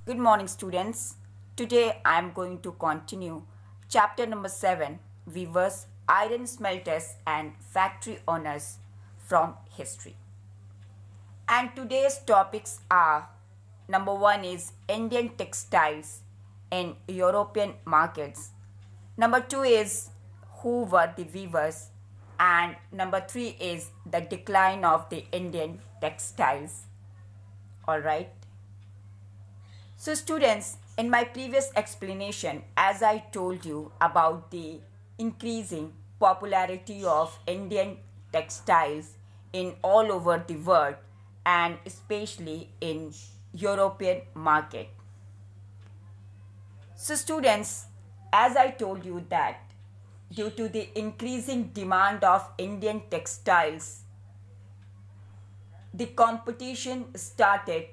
Good morning, students. Today I am going to continue chapter number 7, Weavers, Iron Smelters, and Factory Owners from History. And today's topics are number 1 is Indian textiles in European markets, number 2 is who were the weavers, and number 3 is the decline of the Indian textiles. Alright. So students, in my previous explanation, as I told you about the increasing popularity of Indian textiles in all over the world and especially in European market. So students, as I told you that due to the increasing demand of Indian textiles, the competition started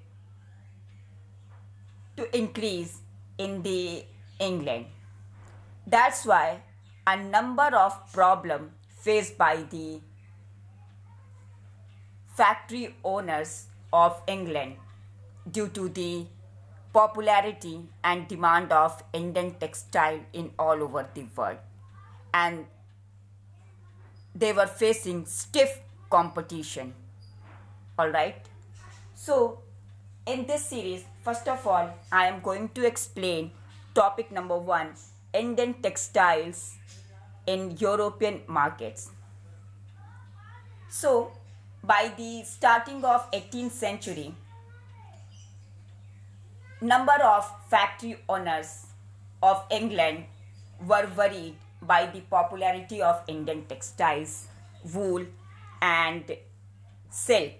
to increase in the England. That's why a number of problems faced by the factory owners of England due to the popularity and demand of Indian textile in all over the world, and they were facing stiff competition. All right. So in this series, first of all, I am going to explain topic number 1, Indian textiles in European markets. So, by the starting of 18th century, number of factory owners of England were worried by the popularity of Indian textiles, wool and silk.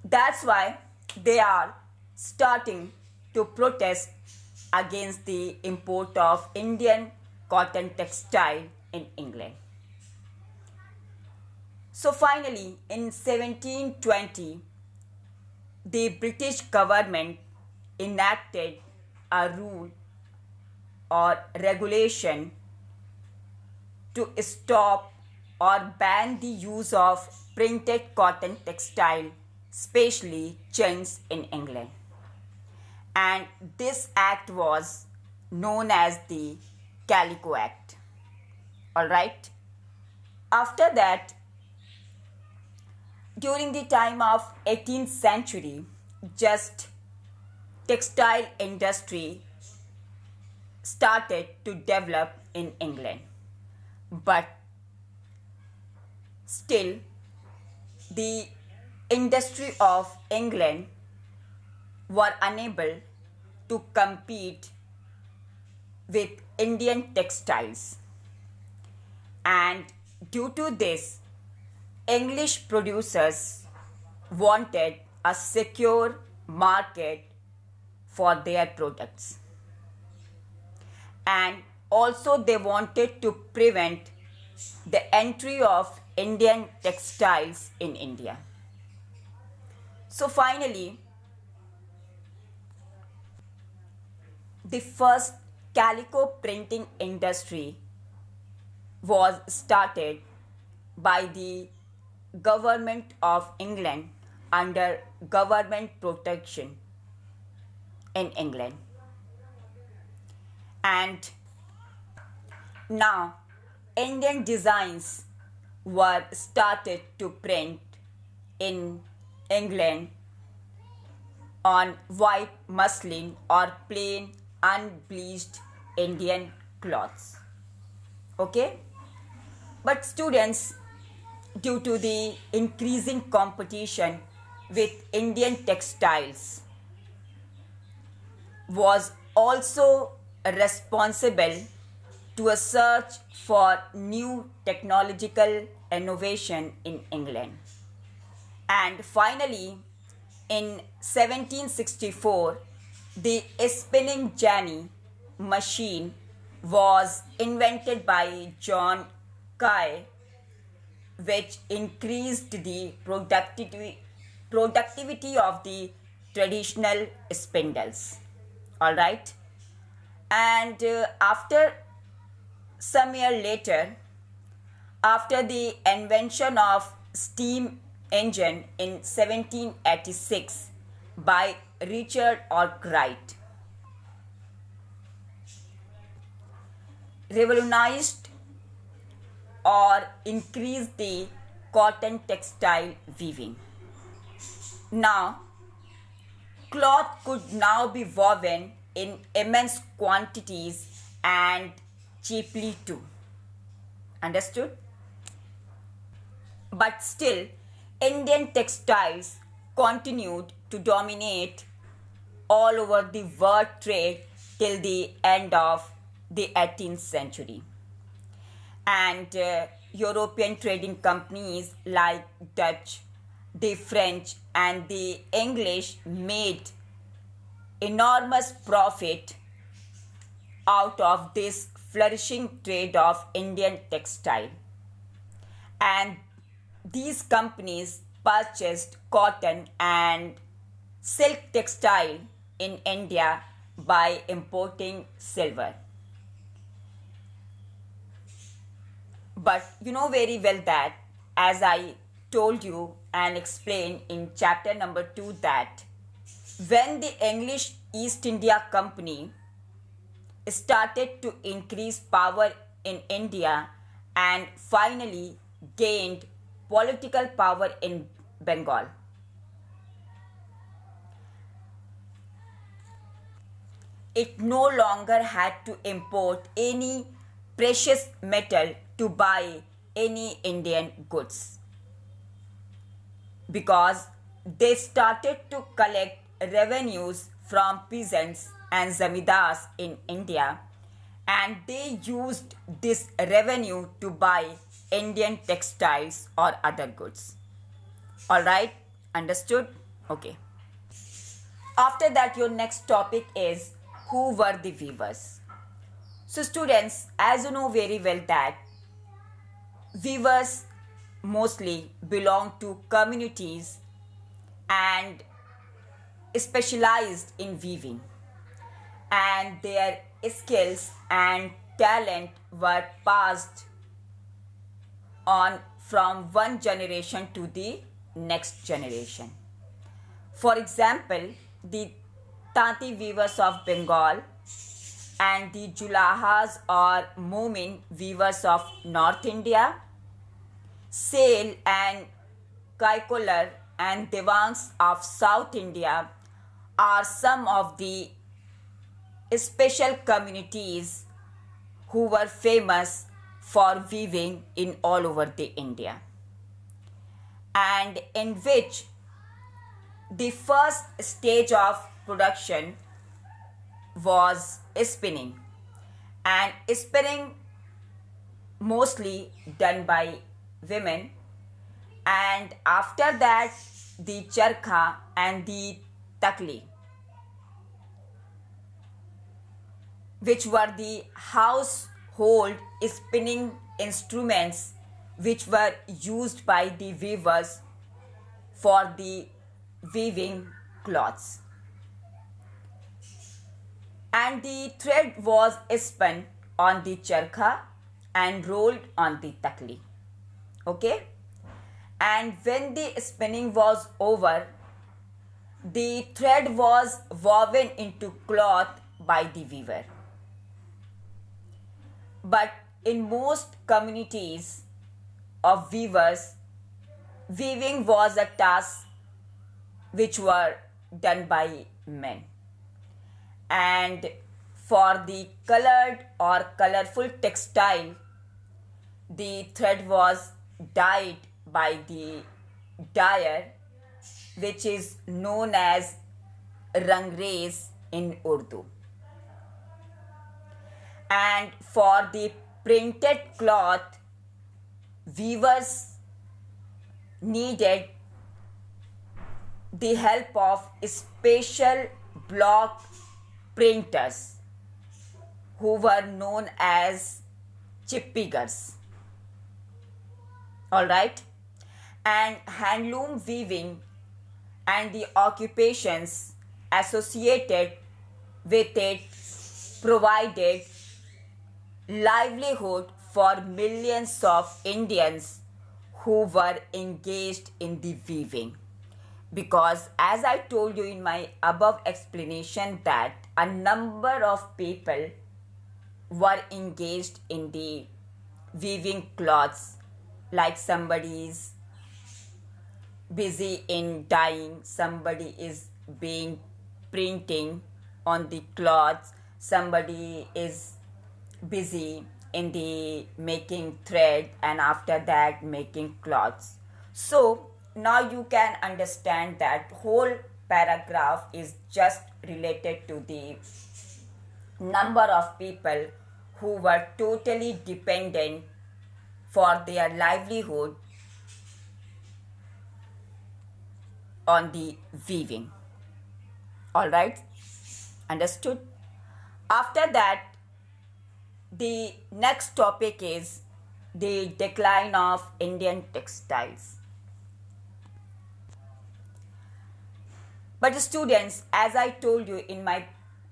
That's why they are starting to protest against the import of Indian cotton textile in England. So finally, in 1720, the British government enacted a rule or regulation to stop or ban the use of printed cotton textile, especially chintz in England. And this act was known as the Calico Act. Alright. After that, during the time of 18th century, just textile industry started to develop in England. But still, the industry of England were unable to compete with Indian textiles, and due to this, English producers wanted a secure market for their products, and also they wanted to prevent the entry of Indian textiles in India. So finally, the first calico printing industry was started by the government of England under government protection in England. And now Indian designs were started to print in England on white muslin or plain unbleached Indian cloths. Okay? But students, due to the increasing competition with Indian textiles, was also responsible to a search for new technological innovation in England. And finally, in 1764, the spinning jenny machine was invented by John Guy, which increased the productivity of the traditional spindles. All right. And after some year later, after the invention of steam engine in 1786 by Richard Arkwright revolutionized or increased the cotton textile weaving. Now, cloth could now be woven in immense quantities and cheaply too. Understood? But still, Indian textiles continued to dominate all over the world trade till the end of the 18th century. And European trading companies like Dutch, the French and the English made enormous profit out of this flourishing trade of Indian textile. And these companies purchased cotton and silk textile in India by importing silver. But you know very well that, as I told you and explained in chapter number 2, that when the English East India Company started to increase power in India and finally gained political power in Bengal, it no longer had to import any precious metal to buy any Indian goods, because they started to collect revenues from peasants and zamindars in India, and they used this revenue to buy Indian textiles or other goods. Alright, understood? Okay. After that, your next topic is who were the weavers. So students, as you know very well that weavers mostly belong to communities and specialized in weaving, and their skills and talent were passed on from one generation to the next generation. For example, the Tanti weavers of Bengal and the Julahas or Moomin weavers of North India, Sale and Kaikolar and Devangs of South India are some of the special communities who were famous for weaving in all over the India, and in which the first stage of production was spinning, and spinning mostly done by women, and after that the charkha and the takli, which were the household spinning instruments which were used by the weavers for the weaving cloths. And the thread was spun on the charkha and rolled on the takli. Okay? And when the spinning was over, the thread was woven into cloth by the weaver. But in most communities of weavers, weaving was a task which were done by men. And for the colored or colorful textile, the thread was dyed by the dyer, which is known as rangrez in Urdu. And for the printed cloth, weavers needed the help of special block printers who were known as chippigars. Alright? And handloom weaving and the occupations associated with it provided livelihood for millions of Indians who were engaged in the weaving, because as I told you in my above explanation that a number of people were engaged in the weaving cloths, like somebody is busy in dyeing, somebody is being printing on the cloths, somebody is busy in the making thread, and after that making cloths. So now you can understand that whole paragraph is just related to the number of people who were totally dependent for their livelihood on the weaving. All right, understood? After that, the next topic is the decline of Indian textiles. But students, as I told you in my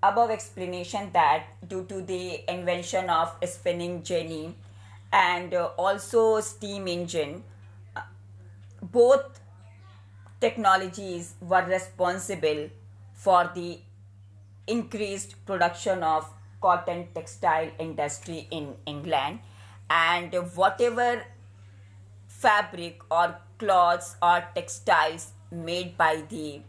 above explanation that due to the invention of spinning jenny and also steam engine, both technologies were responsible for the increased production of cotton textile industry in England, and whatever fabric or cloths or textiles made by the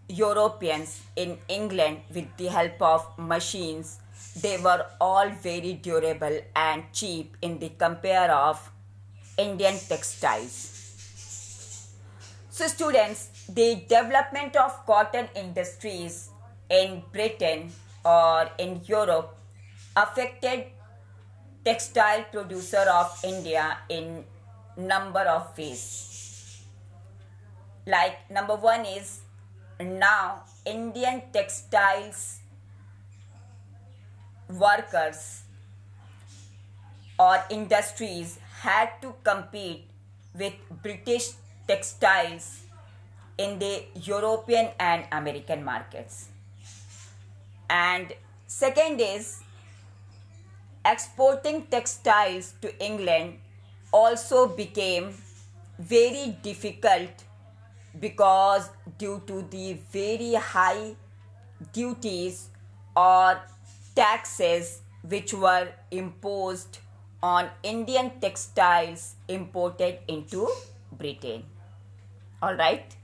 Europeans in England with the help of machines, they were all very durable and cheap in the compare of Indian textiles. So students, the development of cotton industries in Britain or in Europe affected textile producer of India in number of ways. Like number one is, now Indian textiles workers or industries had to compete with British textiles in the European and American markets. And second is, exporting textiles to England also became very difficult because due to the very high duties or taxes which were imposed on Indian textiles imported into Britain. All right.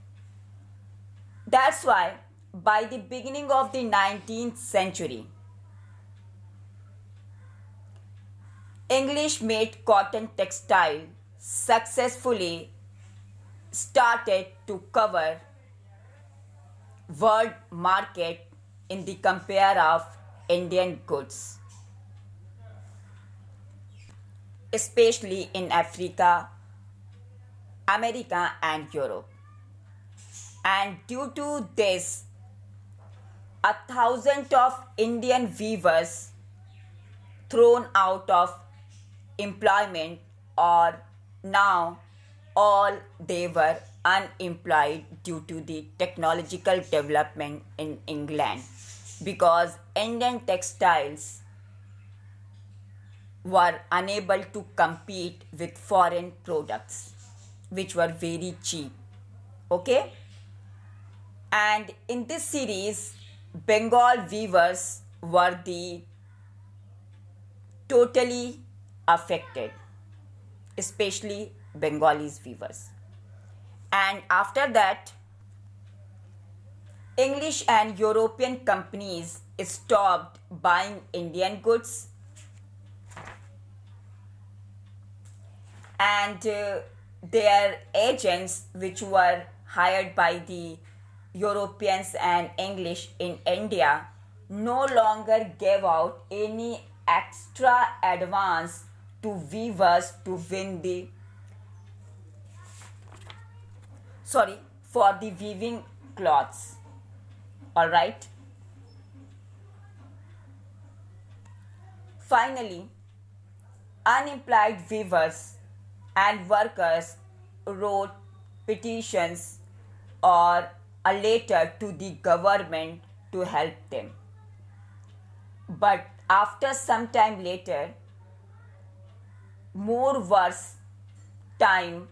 That's why by the beginning of the 19th century, English made cotton textile successfully started to cover world market in the compare of Indian goods, especially in Africa, America and Europe. And due to this, 1,000 of Indian weavers thrown out of employment, or now all they were unemployed due to the technological development in England, because Indian textiles were unable to compete with foreign products which were very cheap. Okay? And in this series, Bengal weavers were the totally affected, especially Bengalis weavers. And after that, English and European companies stopped buying Indian goods, and their agents, which were hired by the Europeans and English in India, no longer gave out any extra advance to weavers to win the for the weaving cloths. All right. Finally, unemployed weavers and workers wrote petitions or a letter to the government to help them. But after some time later, more worse time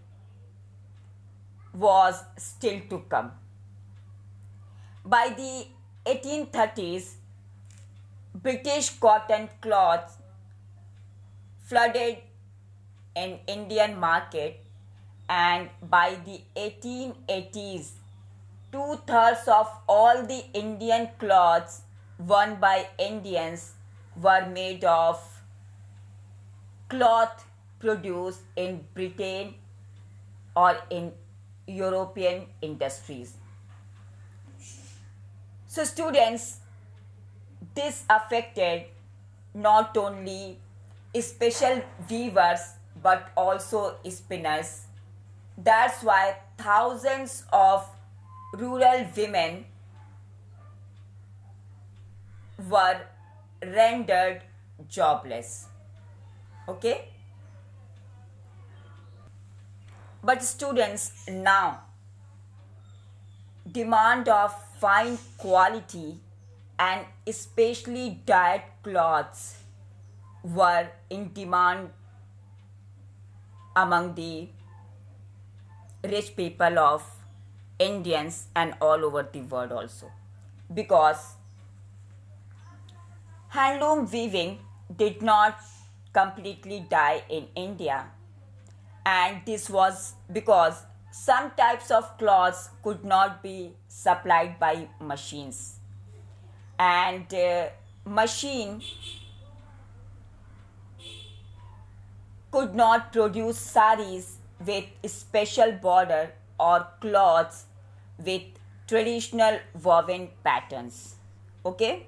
was still to come. By the 1830s, British cotton cloths flooded in Indian market, and by the 1880s, two-thirds of all the Indian clothes worn by Indians were made of cloth produced in Britain or in European industries. So students, this affected not only special weavers but also spinners. That's why thousands of rural women were rendered jobless. Okay? But students, now demand of fine quality and especially dyed cloths were in demand among the rich people of Indians and all over the world also, because handloom weaving did not completely die in India, and this was because some types of cloths could not be supplied by machines, and machine could not produce saris with special border or cloths with traditional woven patterns. Okay?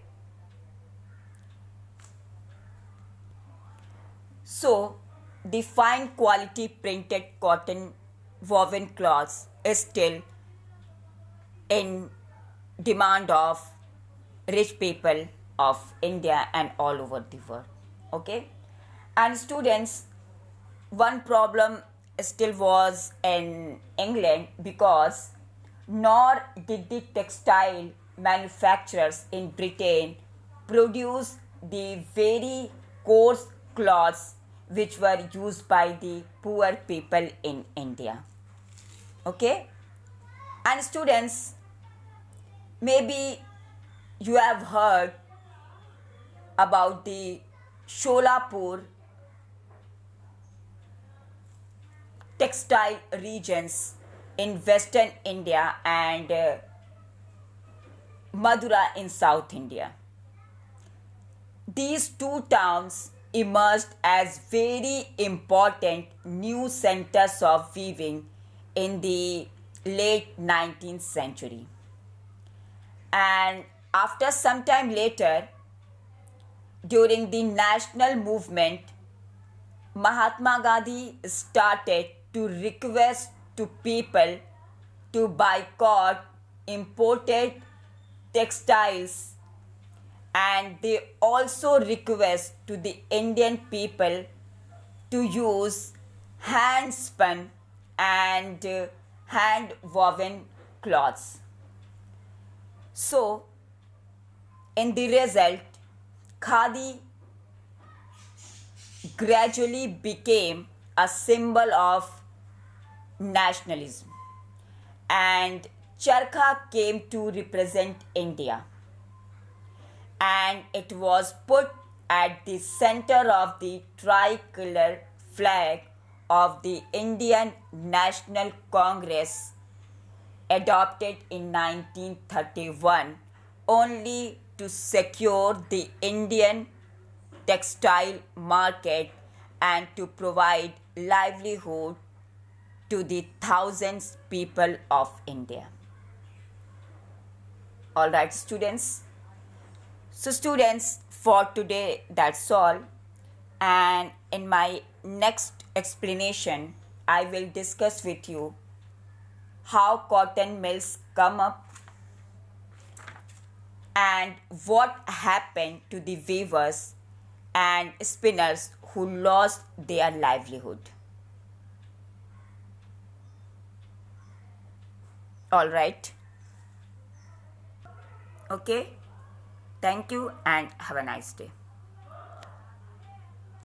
So, the fine quality printed cotton woven cloths is still in demand of rich people of India and all over the world. Okay? And students, one problem still was in England, because nor did the textile manufacturers in Britain produce the very coarse cloths which were used by the poor people in India. Okay? And students, maybe you have heard about the Sholapur textile regions in western India and Madura in South India. These two towns emerged as very important new centers of weaving in the late 19th century. And after some time later, during the national movement, Mahatma Gandhi started to request to people to boycott imported textiles, and they also request to the Indian people to use hand spun and hand woven cloths. So, in the result, khadi gradually became a symbol of nationalism, and charkha came to represent India, and it was put at the center of the tricolor flag of the Indian National Congress, adopted in 1931 only to secure the Indian textile market and to provide livelihood to the thousands people of India. Alright students. So students, for today that's all, and in my next explanation I will discuss with you how cotton mills come up and what happened to the weavers and spinners who lost their livelihood. All right. Okay. Thank you and have a nice day.